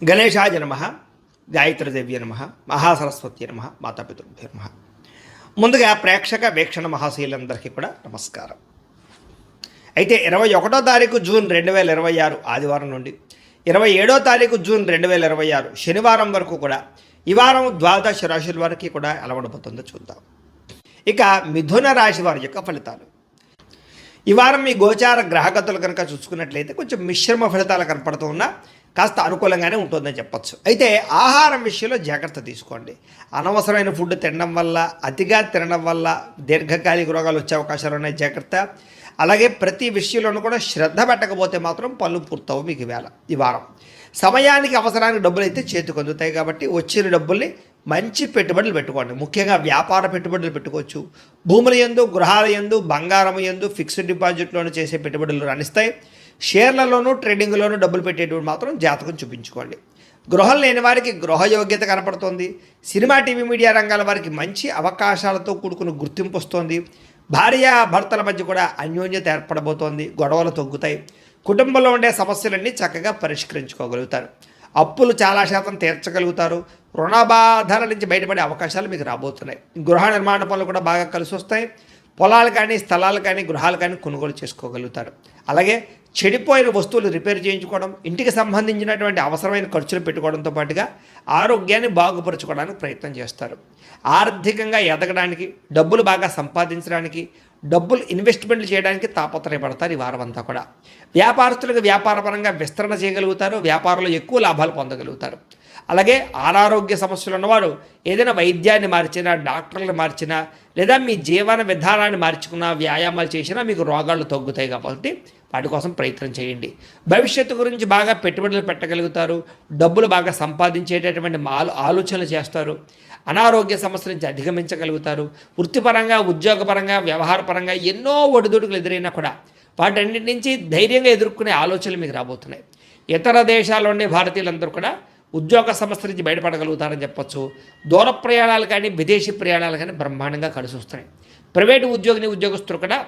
గణేశాయ నమ, గాయత్రీదేవ్య నమ, మహాసరస్వతి నమ, మాతాపితృభ్యో నమ. ముందుగా ప్రేక్షక వీక్షణ మహాశీలందరికీ కూడా నమస్కారం. అయితే 21వ తారీఖు జూన్ 2026 ఆదివారం నుండి 27వ తారీఖు జూన్ 2026 శనివారం వరకు కూడా ఈ వారం ద్వాదశ రాశుల వారికి కూడా ఎలా ఉండబోతుందో చూద్దాం. ఇక మిథున రాశి వారి యొక్క ఫలితాలు. ఈ వారం మీ గోచార గ్రహగతులు కనుక చూసుకున్నట్లయితే కొంచెం మిశ్రమ ఫలితాలు కనపడుతూ ఉన్నా కాస్త అనుకూలంగానే ఉంటుందని చెప్పచ్చు. అయితే ఆహారం విషయంలో జాగ్రత్త తీసుకోండి. అనవసరమైన ఫుడ్ తినడం వల్ల, అతిగా తినడం వల్ల దీర్ఘకాలిక రోగాలు వచ్చే అవకాశాలు ఉన్నాయి, జాగ్రత్త. అలాగే ప్రతి విషయంలోనూ కూడా శ్రద్ధ పెట్టకపోతే మాత్రం పనులు పూర్తవు మీకు ఈ వారం. సమయానికి అవసరానికి డబ్బులు అయితే చేతికి అందుతాయి కాబట్టి వచ్చిన డబ్బుల్ని మంచి పెట్టుబడులు పెట్టుకోండి. ముఖ్యంగా వ్యాపార పెట్టుబడులు పెట్టుకోవచ్చు. భూముల యందు, గృహాల యందు, బంగారం యందు, ఫిక్స్డ్ డిపాజిట్లోనూ చేసే పెట్టుబడులు రాణిస్తాయి. షేర్లలోనూ ట్రేడింగ్లోనూ డబ్బులు పెట్టేటువంటి మాత్రం జాతకం చూపించుకోండి. గృహం లేని వారికి గృహ యోగ్యత కనపడుతోంది. సినిమా, టీవీ, మీడియా రంగాల వారికి మంచి అవకాశాలతో కూడుకున్న గుర్తింపు వస్తుంది. భార్య భర్తల మధ్య కూడా అన్యోన్యత ఏర్పడబోతోంది. గొడవలు తగ్గుతాయి. కుటుంబంలో ఉండే సమస్యలన్నీ చక్కగా పరిష్కరించుకోగలుగుతారు. అప్పులు చాలా శాతం తీర్చగలుగుతారు. రుణబాధల నుంచి బయటపడే అవకాశాలు మీకు రాబోతున్నాయి. గృహ నిర్మాణ పనులు కూడా బాగా కలిసి వస్తాయి. పొలాలు కానీ, స్థలాలు కానీ, గృహాలు కానీ కొనుగోలు చేసుకోగలుగుతారు. అలాగే చెడిపోయిన వస్తువులు రిపేర్ చేయించుకోవడం, ఇంటికి సంబంధించినటువంటి అవసరమైన ఖర్చులు పెట్టుకోవడంతో పాటుగా ఆరోగ్యాన్ని బాగుపరచుకోవడానికి ప్రయత్నం చేస్తారు. ఆర్థికంగా ఎదగడానికి, డబ్బులు బాగా సంపాదించడానికి, డబ్బులు ఇన్వెస్ట్మెంట్లు చేయడానికి తాపత్రయపడతారు ఈ వారం అంతా కూడా. వ్యాపారస్తులకు వ్యాపారపరంగా విస్తరణ చేయగలుగుతారు. వ్యాపారంలో ఎక్కువ లాభాలు పొందగలుగుతారు. అలాగే అనారోగ్య సమస్యలు ఉన్నవారు ఏదైనా వైద్యాన్ని మార్చినా, డాక్టర్లు మార్చినా, లేదా మీ జీవన విధానాన్ని మార్చుకున్నా, వ్యాయామాలు చేసినా మీకు రోగాలు తగ్గుతాయి కాబట్టి వాటి కోసం ప్రయత్నం చేయండి. భవిష్యత్తు గురించి బాగా పెట్టుబడులు పెట్టగలుగుతారు. డబ్బులు బాగా సంపాదించేటటువంటి ఆలోచనలు చేస్తారు. అనారోగ్య సమస్యల నుంచి అధిగమించగలుగుతారు. వృత్తిపరంగా, ఉద్యోగపరంగా, వ్యవహారపరంగా ఎన్నో ఒడిదుడుకులు ఎదురైనా కూడా వాటన్నిటి నుంచి ధైర్యంగా ఎదుర్కొనే ఆలోచనలు మీకు రాబోతున్నాయి. ఇతర దేశాల్లో ఉండే భారతీయులందరూ కూడా ఉద్యోగ సమస్య నుంచి బయటపడగలుగుతారని చెప్పచ్చు. దూర ప్రయాణాలు కానీ, విదేశీ ప్రయాణాలు కానీ బ్రహ్మాండంగా కలిసి వస్తున్నాయి. ప్రైవేటు ఉద్యోగస్తులు కూడా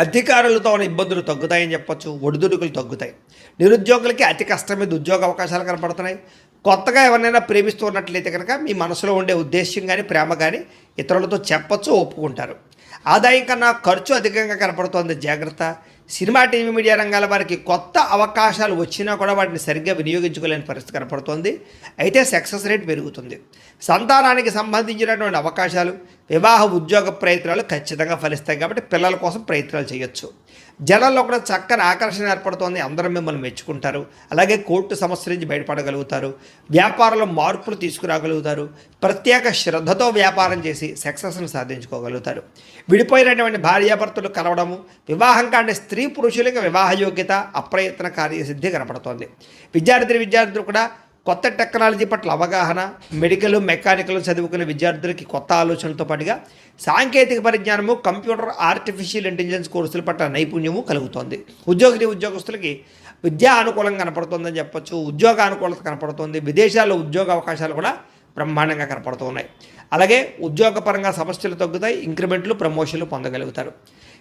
అధికారులతో ఉన్న ఇబ్బందులు తగ్గుతాయని చెప్పచ్చు. ఒడిదుడుకులు తగ్గుతాయి. నిరుద్యోగులకి అతి కష్టం మీద ఉద్యోగ అవకాశాలు కనపడుతున్నాయి. కొత్తగా ఎవరినైనా ప్రేమిస్తున్నట్లయితే కనుక మీ మనసులో ఉండే ఉద్దేశ్యం కానీ, ప్రేమ కానీ ఇతరులతో చెప్పచ్చు, ఒప్పుకుంటారు. ఆదాయం కన్నా ఖర్చు అధికంగా కనపడుతోంది, జాగ్రత్త. సినిమా, టీవీ, మీడియా రంగాల వారికి కొత్త అవకాశాలు వచ్చినా కూడా వాటిని సరిగ్గా వినియోగించుకోలేని పరిస్థితి కనపడుతోంది. అయితే సక్సెస్ రేట్ పెరుగుతుంది. సంతానానికి సంబంధించినటువంటి అవకాశాలు, వివాహ, ఉద్యోగ ప్రయత్నాలు ఖచ్చితంగా ఫలిస్తాయి కాబట్టి పిల్లల కోసం ప్రయత్నాలు చేయొచ్చు. జనాల్లో కూడా చక్కని ఆకర్షణ ఏర్పడుతోంది. అందరూ మిమ్మల్ని మెచ్చుకుంటారు. అలాగే కోర్టు సమస్య నుంచి బయటపడగలుగుతారు. వ్యాపారంలో మార్పులు తీసుకురాగలుగుతారు. ప్రత్యేక శ్రద్ధతో వ్యాపారం చేసి సక్సెస్ను సాధించుకోగలుగుతారు. విడిపోయినటువంటి భార్యాభర్తలు కలవడము, వివాహం కాని స్త్రీ పురుషులకు వివాహ యోగ్యత, అప్రయత్న కార్యసిద్ధి కనపడుతోంది. విద్యార్థులు కూడా కొత్త టెక్నాలజీ పట్ల అవగాహన, మెడికల్, మెకానికల్ చదువుకునే విద్యార్థులకి కొత్త ఆలోచనలతో పాటుగా సాంకేతిక పరిజ్ఞానము, కంప్యూటర్, ఆర్టిఫిషియల్ ఇంటెలిజెన్స్ కోర్సుల పట్ల నైపుణ్యము కలుగుతోంది. ఉద్యోగస్తులకి విద్యా అనుకూలంగా కనపడుతుందని చెప్పచ్చు. ఉద్యోగ అనుకూలత కనపడుతుంది. విదేశాల్లో ఉద్యోగ అవకాశాలు కూడా బ్రహ్మాండంగా కనపడుతున్నాయి. అలాగే ఉద్యోగపరంగా సమస్యలు తగ్గుతాయి. ఇంక్రిమెంట్లు, ప్రమోషన్లు పొందగలుగుతారు.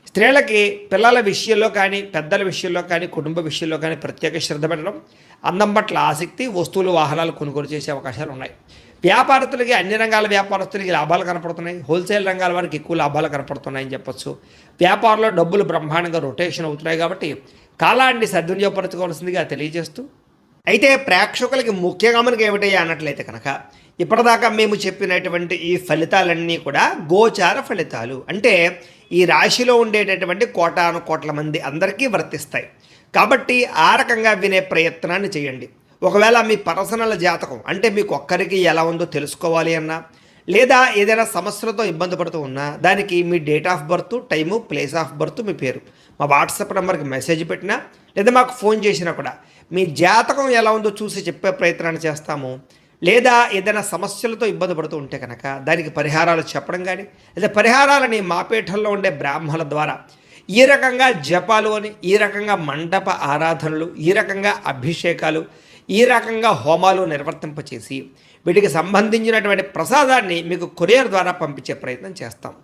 స్త్రీలకి పిల్లల విషయంలో కానీ, పెద్దల విషయంలో కానీ, కుటుంబ విషయంలో కానీ ప్రత్యేక శ్రద్ధ పెట్టడం, అందం పట్ల ఆసక్తి, వస్తువులు, వాహనాలు కొనుగోలు చేసే అవకాశాలు ఉన్నాయి. వ్యాపారస్తులకి, అన్ని రంగాల వ్యాపారస్తులకి లాభాలు కనపడుతున్నాయి. హోల్సేల్ రంగాల వారికి ఎక్కువ లాభాలు కనపడుతున్నాయని చెప్పచ్చు. వ్యాపారంలో డబ్బులు బ్రహ్మాండంగా రొటేషన్ అవుతున్నాయి కాబట్టి కాలాన్ని సద్వినియోగపరచుకోవాల్సిందిగా తెలియజేస్తూ, అయితే ప్రేక్షకులకి ముఖ్యంగా మనకి ఏమిటయ్యా అన్నట్లయితే కనుక ఇప్పటిదాకా మేము చెప్పినటువంటి ఈ ఫలితాలన్నీ కూడా గోచార ఫలితాలు. అంటే ఈ రాశిలో ఉండేటటువంటి కోటాను కోట్ల మంది అందరికీ వర్తిస్తాయి కాబట్టి ఆ రకంగా వినే ప్రయత్నాన్ని చేయండి. ఒకవేళ మీ పర్సనల్ జాతకం అంటే మీకు ఒక్కరికి ఎలా ఉందో తెలుసుకోవాలి అన్నా, లేదా ఏదైనా సమస్యలతో ఇబ్బంది పడుతూ ఉన్నా దానికి మీ date of birth, time, place of birth, మీ పేరు మా వాట్సాప్ నెంబర్కి మెసేజ్ పెట్టినా, లేదా మాకు ఫోన్ చేసినా కూడా మీ జాతకం ఎలా ఉందో చూసి చెప్పే ప్రయత్నాన్ని చేస్తాము. లేదా ఏదైనా సమస్యలతో ఇబ్బంది పడుతూ ఉంటే కనుక దానికి పరిహారాలు చెప్పడం కానీ, లేదా పరిహారాలని మా పీఠంలో ఉండే బ్రాహ్మణుల ద్వారా ఈ రకంగా జపాలు అని, ఈ రకంగా మండప ఆరాధనలు, ఈ రకంగా అభిషేకాలు, ఈ రకంగా హోమాలు నిర్వర్తింపచేసి వీటికి సంబంధించినటువంటి ప్రసాదాన్ని మీకు కొరియర్ ద్వారా పంపించే ప్రయత్నం చేస్తాం.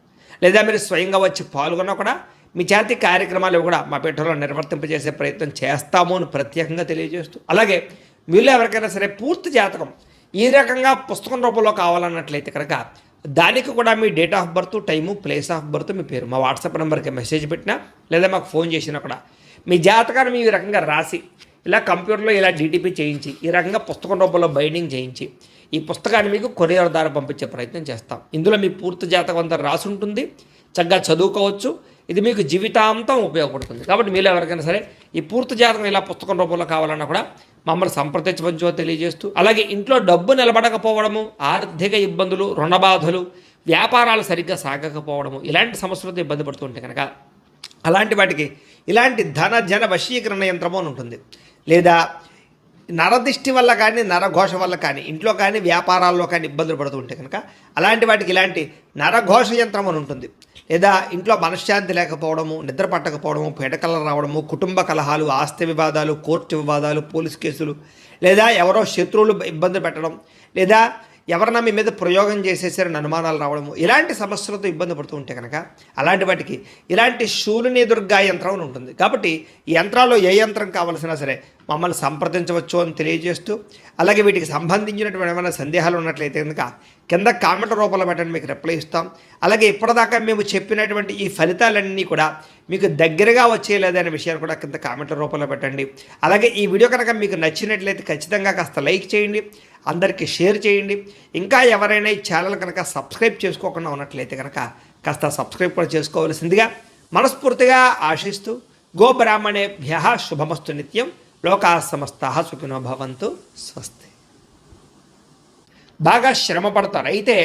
లేదా మీరు స్వయంగా వచ్చి పాల్గొన్నా కూడా మీ చేతి కార్యక్రమాలు కూడా మా పీఠంలో నిర్వర్తింపజేసే ప్రయత్నం చేస్తాము అని ప్రత్యేకంగా తెలియజేస్తూ, అలాగే మీలో ఎవరికైనా సరే పూర్తి జాతకం ఈ రకంగా పుస్తకం రూపంలో కావాలన్నట్లయితే కనుక దానికి కూడా మీ date of birth, time, place of birth, మీ పేరు మా వాట్సాప్ నెంబర్కి మెసేజ్ పెట్టినా లేదా మాకు ఫోన్ చేసినా కూడా మీ జాతకాన్ని ఈ రకంగా రాసి ఇలా కంప్యూటర్లో ఇలా డీటీపీ చేయించి ఈ రకంగా పుస్తకం రూపంలో బైండింగ్ చేయించి ఈ పుస్తకాన్ని మీకు కొరియర్ ద్వారా పంపించే ప్రయత్నం చేస్తాం. ఇందులో మీ పూర్తి జాతకం అంతా రాసి ఉంటుంది, చక్కగా చదువుకోవచ్చు. ఇది మీకు జీవితాంతం ఉపయోగపడుతుంది. కాబట్టి మీరు ఎవరికైనా సరే ఈ పూర్తి జాతకం ఇలా పుస్తకం రూపంలో కావాలన్నా కూడా మమ్మల్ని సంప్రదించవచ్చో తెలియజేస్తూ, అలాగే ఇంట్లో డబ్బు నిలబడకపోవడము, ఆర్థిక ఇబ్బందులు, రుణబాధలు, వ్యాపారాలు సరిగ్గా సాగకపోవడము, ఇలాంటి సమస్యలతో ఇబ్బంది పడుతుంటే కనుక అలాంటి వాటికి ఇలాంటి ధన జన వశీకరణ యంత్రము అని ఉంటుంది. లేదా నరదిష్టి వల్ల కానీ, నరఘోష వల్ల కానీ, ఇంట్లో కానీ వ్యాపారాల్లో కానీ ఇబ్బందులు పడుతూ ఉంటే కనుక అలాంటి వాటికి ఇలాంటి నరఘోష యంత్రం అని ఉంటుంది. లేదా ఇంట్లో మనశ్శాంతి లేకపోవడము, నిద్ర పట్టకపోవడము, పీడకలలు రావడము, కుటుంబ కలహాలు, ఆస్తి వివాదాలు, కోర్టు వివాదాలు, పోలీస్ కేసులు, లేదా ఎవరో శత్రువులు ఇబ్బంది పెట్టడం, లేదా ఎవరన్నా మీ మీద ప్రయోగం చేసేసారని అనుమానాలు రావడము, ఇలాంటి సమస్యలతో ఇబ్బంది పడుతూ ఉంటే కనుక అలాంటి వాటికి ఇలాంటి శూలిని దుర్గా యంత్రం అని ఉంటుంది. కాబట్టి ఈ యంత్రాల్లో ఏ యంత్రం కావాల్సినా సరే మమ్మల్ని సంప్రదించవచ్చు అని తెలియజేస్తూ, అలాగే వీటికి సంబంధించినటువంటి ఏమైనా సందేహాలు ఉన్నట్లయితే కనుక కింద కామెంట్ రూపంలో పెట్టండి, మీకు రిప్లై ఇస్తాం. అలాగే ఇప్పటిదాకా మేము చెప్పినటువంటి ఈ ఫలితాలన్నీ కూడా మీకు దగ్గరగా వచ్చేయలేదనే విషయాన్ని కూడా కింద కామెంట్ల రూపంలో పెట్టండి. అలాగే ఈ వీడియో కనుక మీకు నచ్చినట్లయితే ఖచ్చితంగా కాస్త లైక్ చేయండి, అందరికీ షేర్ చేయండి. ఇంకా ఎవరైనా ఈ ఛానల్ కనుక సబ్స్క్రైబ్ చేసుకోకుండా ఉన్నట్లయితే కనుక కాస్త సబ్స్క్రైబ్ కూడా చేసుకోవాల్సిందిగా మనస్ఫూర్తిగా ఆశిస్తూ, గోబ్రాహ్మణేభ్యః శుభమస్తు నిత్యం, లోకాః సమస్తాః సుఖినో భవంతు, స్వస్తి. బాగా శ్రమ పడతారు, అయితే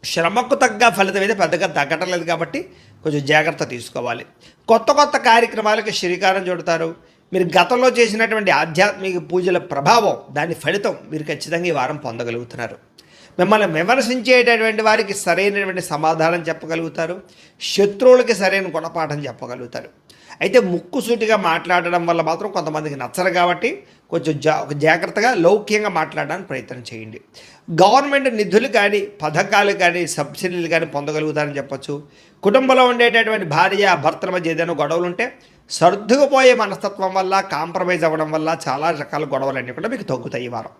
శ్రమకు తగ్గ ఫలితం అయితే పెద్దగా తగ్గటం లేదు కాబట్టి కొంచెం జాగ్రత్త తీసుకోవాలి. కొత్త కొత్త కార్యక్రమాలకు శ్రీకారం చుడతారు. మీరు గతంలో చేసినటువంటి ఆధ్యాత్మిక పూజల ప్రభావం, దాని ఫలితం మీరు ఖచ్చితంగా ఈ వారం పొందగలుగుతున్నారు. మిమ్మల్ని విమర్శించేటటువంటి వారికి సరైనటువంటి సమాధానం చెప్పగలుగుతారు. శత్రువులకి సరైన గుణపాఠం చెప్పగలుగుతారు. అయితే ముక్కుసూటిగా మాట్లాడడం వల్ల మాత్రం కొంతమందికి నచ్చరు కాబట్టి కొంచెం జాగ్రత్తగా లౌక్యంగా మాట్లాడడానికి ప్రయత్నం చేయండి. గవర్నమెంట్ నిధులు కానీ, పథకాలు కానీ, సబ్సిడీలు కానీ పొందగలుగుతారని చెప్పచ్చు. కుటుంబంలో ఉండేటటువంటి భార్య భర్తల మధ్య ఏదైనా గొడవలు ఉంటే సర్దుకుపోయే మనస్తత్వం వల్ల, కాంప్రమైజ్ అవ్వడం వల్ల చాలా రకాల గొడవలన్నీ కూడా మీకు తగ్గుతాయి ఈ వారం.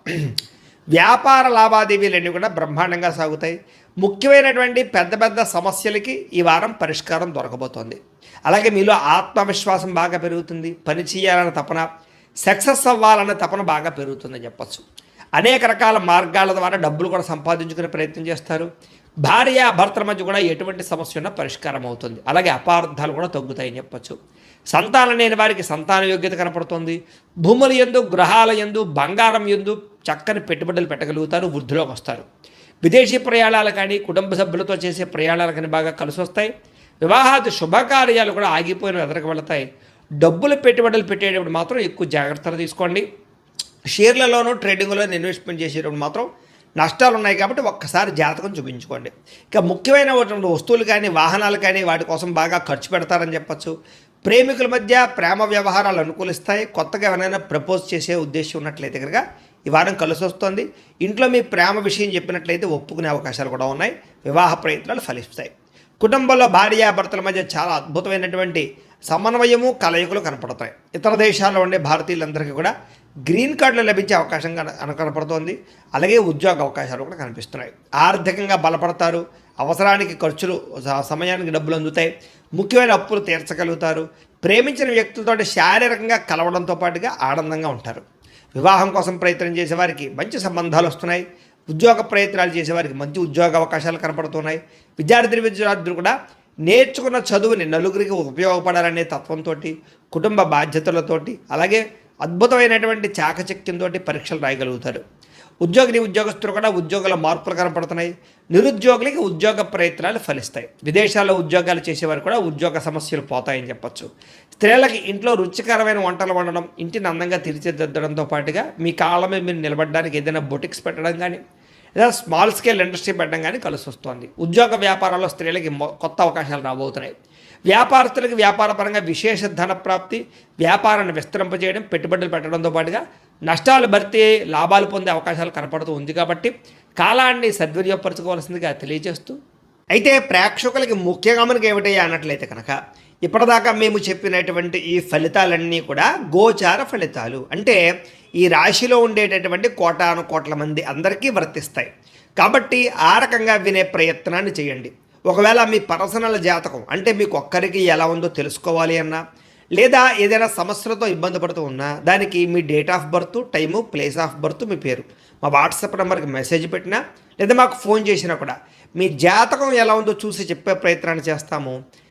వ్యాపార లావాదేవీలన్నీ కూడా బ్రహ్మాండంగా సాగుతాయి. ముఖ్యమైనటువంటి పెద్ద పెద్ద సమస్యలకి ఈ వారం పరిష్కారం దొరకబోతోంది. అలాగే మీలో ఆత్మవిశ్వాసం బాగా పెరుగుతుంది. పని చేయాలన్న తపన, సక్సెస్ అవ్వాలన్న తపన బాగా పెరుగుతుందని చెప్పచ్చు. అనేక రకాల మార్గాల ద్వారా డబ్బులు కూడా సంపాదించుకునే ప్రయత్నం చేస్తారు. భార్య భర్తల మధ్య కూడా ఎటువంటి సమస్య ఉన్నా పరిష్కారం అవుతుంది. అలాగే అపార్థాలు కూడా తగ్గుతాయని చెప్పచ్చు. సంతానం లేని వారికి సంతాన యోగ్యత కనపడుతుంది. భూముల యందు, గ్రహాల యందు, బంగారం యందు చక్కని పెట్టుబడులు పెట్టగలుగుతారు, వృద్ధిలోకి వస్తారు. విదేశీ ప్రయాణాలు కానీ, కుటుంబ సభ్యులతో చేసే ప్రయాణాలు కానీ బాగా కలిసి వస్తాయి. వివాహాది శుభకార్యాలు కూడా ఆగిపోయిన ఎదరికి వెళతాయి. డబ్బులు పెట్టుబడులు పెట్టేటప్పుడు మాత్రం ఎక్కువ జాగ్రత్తలు తీసుకోండి. షేర్లలోనూ ట్రేడింగ్లోనూ ఇన్వెస్ట్మెంట్ చేసేటప్పుడు మాత్రం నష్టాలు ఉన్నాయి కాబట్టి ఒక్కసారి జాతకం చూపించుకోండి. ఇక ముఖ్యమైన వస్తువులు కానీ, వాహనాలు కానీ వాటి కోసం బాగా ఖర్చు పెడతారని చెప్పచ్చు. ప్రేమికుల మధ్య ప్రేమ వ్యవహారాలు అనుకూలిస్తాయి. కొత్తగా ఎవరైనా ప్రపోజ్ చేసే ఉద్దేశం ఉన్నట్లయితే కనుక ఈ వారం కలిసి వస్తుంది. ఇంట్లో మీ ప్రేమ విషయం చెప్పినట్లయితే ఒప్పుకునే అవకాశాలు కూడా ఉన్నాయి. వివాహ ప్రయత్నాలు ఫలిస్తాయి. కుటుంబంలో భార్యాభర్తల మధ్య చాలా అద్భుతమైనటువంటి సమన్వయము, కలయికలు కనపడతాయి. ఇతర దేశాల్లో ఉండే భారతీయులందరికీ కూడా గ్రీన్ కార్డులు లభించే అవకాశం కనపడుతోంది. అలాగే ఉద్యోగ అవకాశాలు కూడా కనిపిస్తున్నాయి. ఆర్థికంగా బలపడతారు. అవసరానికి ఖర్చులు, సమయానికి డబ్బులు అందుతాయి. ముఖ్యమైన అప్పులు తీర్చగలుగుతారు. ప్రేమించిన వ్యక్తులతో శారీరకంగా కలవడంతో పాటుగా ఆనందంగా ఉంటారు. వివాహం కోసం ప్రయత్నం చేసేవారికి మంచి సంబంధాలు వస్తున్నాయి. ఉద్యోగ ప్రయత్నాలు చేసేవారికి మంచి ఉద్యోగ అవకాశాలు కనపడుతున్నాయి. విద్యార్థులు కూడా నేర్చుకున్న చదువుని నలుగురికి ఉపయోగపడాలనే తత్వంతో, కుటుంబ బాధ్యతలతోటి, అలాగే అద్భుతమైనటువంటి చాకచక్యంతో పరీక్షలు రాయగలుగుతారు. ఉద్యోగస్తులు కూడా ఉద్యోగాల మార్పులు కనపడుతున్నాయి. నిరుద్యోగులకి ఉద్యోగ ప్రయత్నాలు ఫలిస్తాయి. విదేశాల్లో ఉద్యోగాలు చేసేవారు కూడా ఉద్యోగ సమస్యలు పోతాయని చెప్పచ్చు. స్త్రీలకి ఇంట్లో రుచికరమైన వంటలు వండడం, ఇంటిని అందంగా తీర్చిదిద్దడంతో పాటుగా మీ కాళ్ళ మీద మీరు నిలబడడానికి ఏదైనా బొటిక్స్ పెట్టడం కానీ, లేదా స్మాల్ స్కేల్ ఇండస్ట్రీ పెట్టడం కానీ కలిసి వస్తుంది. ఉద్యోగ వ్యాపారాల్లో స్త్రీలకి కొత్త అవకాశాలు రాబోతున్నాయి. వ్యాపారస్తులకి వ్యాపారపరంగా విశేష ధన ప్రాప్తి, వ్యాపారాన్ని విస్తరింపజేయడం, పెట్టుబడులు పెట్టడంతో పాటుగా నష్టాలు భర్తీ, లాభాలు పొందే అవకాశాలు కనపడుతూ ఉంది. కాబట్టి కాలాన్ని సద్వినియోగపరచుకోవాల్సిందిగా తెలియజేస్తూ, అయితే ప్రేక్షకులకి ముఖ్యంగా మనకి ఏమిటయ్యా అన్నట్లయితే కనుక ఇప్పటిదాకా మేము చెప్పినటువంటి ఈ ఫలితాలన్నీ కూడా గోచార ఫలితాలు, అంటే ఈ రాశిలో ఉండేటటువంటి కోటాను కోట్ల మంది అందరికీ వర్తిస్తాయి. కాబట్టి ఆ రకంగా వినే ప్రయత్నాన్ని చేయండి. ఒకవేళ మీ పర్సనల్ జాతకం అంటే మీకు ఒక్కరికి ఎలా ఉందో తెలుసుకోవాలి అన్నా, లేదా ఏదైనా సమస్యలతో ఇబ్బంది పడుతూ ఉన్నా, దానికి మీ date of birth, time, place of birth, మీ పేరు మా వాట్సాప్ నెంబర్కి మెసేజ్ పెట్టినా, లేదా మాకు ఫోన్ చేసినా కూడా మీ జాతకం ఎలా ఉందో చూసి చెప్పే ప్రయత్నాన్ని చేస్తాము.